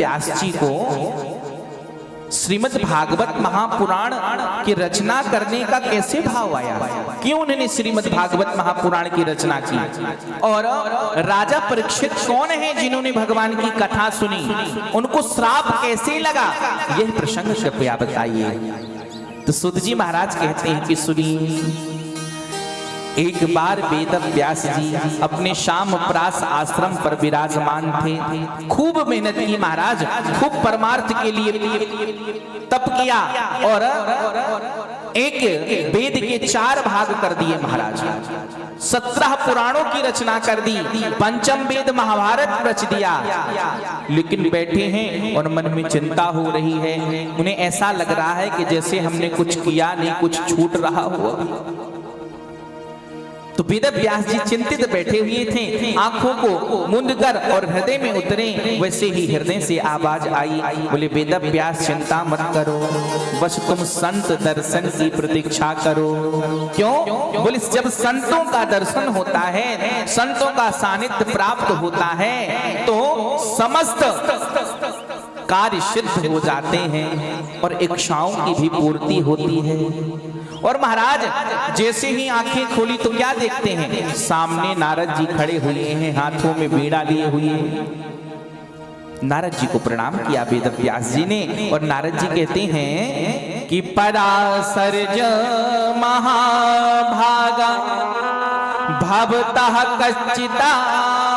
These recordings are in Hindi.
व्यास जी को श्रीमद् भागवत महापुराण की रचना करने का कैसे भाव आया, क्यों उन्होंने श्रीमद् भागवत महापुराण की रचना की, और राजा परीक्षित कौन है जिन्होंने भगवान की कथा सुनी, उनको श्राप कैसे लगा, यह प्रसंग कृपया बताइए। तो सूत जी महाराज कहते हैं कि सुनिए, एक बार वेद व्यास जी अपने शाम प्रास आश्रम पर विराजमान थे। खूब मेहनत की महाराज, खूब परमार्थ के लिए तप किया और एक वेद के 4 भाग कर दिए महाराज। 17 पुराणों की रचना कर दी, पंचम वेद महाभारत रच दिया। लेकिन बैठे हैं और मन में चिंता हो रही है, उन्हें ऐसा लग रहा है कि जैसे हमने कुछ किया नहीं, कुछ छूट रहा हो। तो वेद व्यास जी चिंतित बैठे हुए थे, आंखों को मूंद कर और हृदय में उतरे। वैसे ही हृदय से आवाज आई, बोले वेद व्यास चिंता मत करो, बस तुम संत दर्शन की प्रतीक्षा करो। क्यों? बोले जब संतों का दर्शन होता है, संतों का सानिध्य प्राप्त होता है, तो समस्त कार्य सिद्ध हो जाते हैं और इच्छाओं की भी पूर्ति होती है। और महाराज जैसे ही आंखें खोली तो क्या देखते हैं, सामने नारद जी खड़े हुए हैं, हाथों में बीड़ा लिए हुए। नारद जी को प्रणाम किया वेद व्यास जी ने, और नारद जी कहते हैं कि पराशर्य महाभागा भवतः कच्चिदात्मनः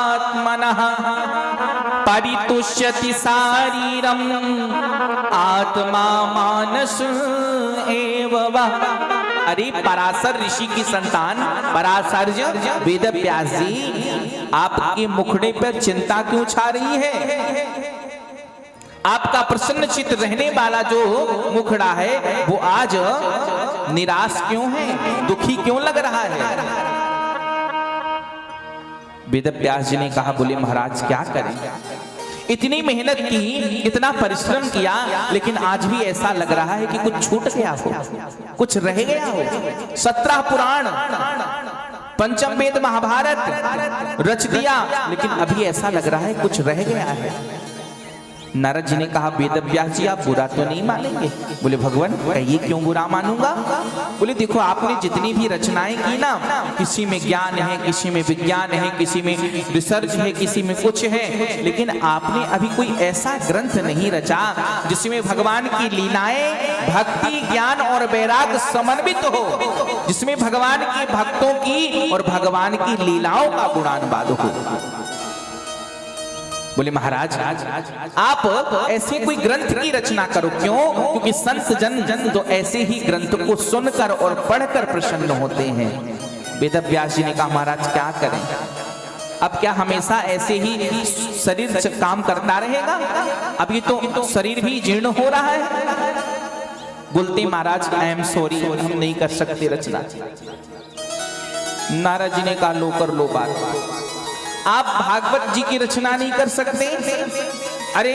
परितुष्यति शारीरम आत्मा मानस एव वः। अरे पराशर ऋषि की संतान पराशर्य वेद व्यास जी, आपके मुखड़े पर चिंता क्यों छा रही है? आपका प्रसन्न चित्त रहने वाला जो मुखड़ा है वो आज निराश क्यों है, दुखी क्यों लग रहा है? वेद व्यास जी ने कहा, बोले महाराज क्या करें, इतनी मेहनत की, इतना परिश्रम किया, लेकिन आज भी ऐसा लग रहा है कि कुछ छूट गया हो, कुछ रह गया हो। 17 पुराण, पंचम वेद महाभारत रच दिया, लेकिन अभी ऐसा लग रहा है कुछ रह गया है। नारद जी ने कहा, वेद व्यास जी आप बुरा तो नहीं मानेंगे? बोले भगवान कहिए क्यों बुरा मानूंगा? बोले देखो आपने जितनी भी रचनाएं की ना, किसी में ज्ञान है, किसी में विज्ञान है, किसी में रिसर्च है, किसी में कुछ है, लेकिन आपने अभी कोई ऐसा ग्रंथ नहीं रचा जिसमें भगवान की लीलाएं भक्ति ज्ञान और वैराग्य समन्वित हो, जिसमें भगवान की भक्तों की और भगवान की लीलाओं का गुणानुवाद हो। बोले महाराज आप ऐसे कोई ग्रंथ की रचना करो। क्यों? क्योंकि संत जन तो ऐसे ही ग्रंथ को सुनकर और पढ़कर प्रसन्न होते हैं। वेद व्यास जी ने कहा, महाराज क्या करें, अब क्या हमेशा ऐसे ही शरीर काम करता रहेगा? अभी तो शरीर भी जीर्ण हो रहा है। बोलते महाराज आई एम सॉरी, हम नहीं कर सकते रचना। नारद जी ने कहा, लो कर लो बात, आप भागवत जी की रचना नहीं कर सकते? अरे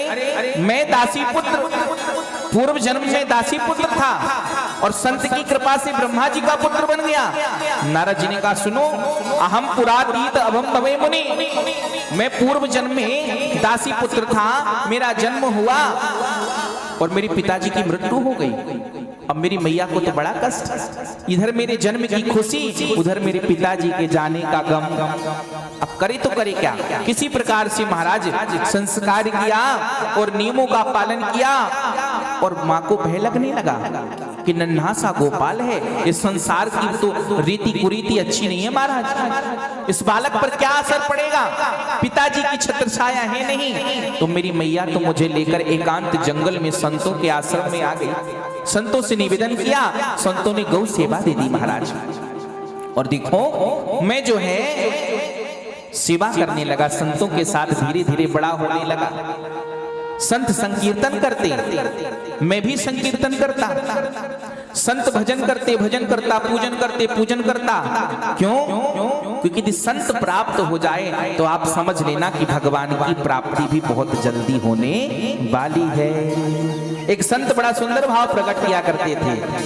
मैं दासी पुत्र, पूर्व जन्म में दासी पुत्र था और संत की कृपा से ब्रह्मा जी का पुत्र बन गया। नारद जी ने कहा, सुनो, अहम पुरातीत अभम भवे मुनि, मैं पूर्व जन्म में दासी पुत्र था, मेरा जन्म हुआ और मेरे पिताजी की मृत्यु हो गई। अब मेरी मैया को तो बड़ा कष्ट, इधर मेरे जन्म की खुशी, उधर मेरे पिताजी के जाने का गम। अब करे तो करे क्या? किसी प्रकार से महाराज संस्कार किया और नियमों का पालन किया, और माँ को भय लगने लगा कि नन्हा सा गोपाल है, इस संसार की तो रीति कुरीति अच्छी नहीं है महाराज, इस बालक पर क्या असर पड़ेगा? पिताजी की छत्र छाया है नहीं। तो मेरी मैया तो मुझे लेकर एकांत जंगल में संतों के आश्रम में आ गई, संतों से निवेदन किया, संतों ने गौ सेवा दे दी महाराज। और देखो मैं जो है सेवा करने लगा, संतों के साथ धीरे धीरे बड़ा होने लगा। संत संकीर्तन करते, मैं भी संकीर्तन करता, संत भजन करते, भजन करता, पूजन करते, पूजन करता। क्यों? क्योंकि यदि संत प्राप्त हो जाए तो आप समझ लेना कि भगवान की प्राप्ति भी बहुत जल्दी होने वाली है। एक संत बड़ा सुंदर भाव प्रकट किया करते थे।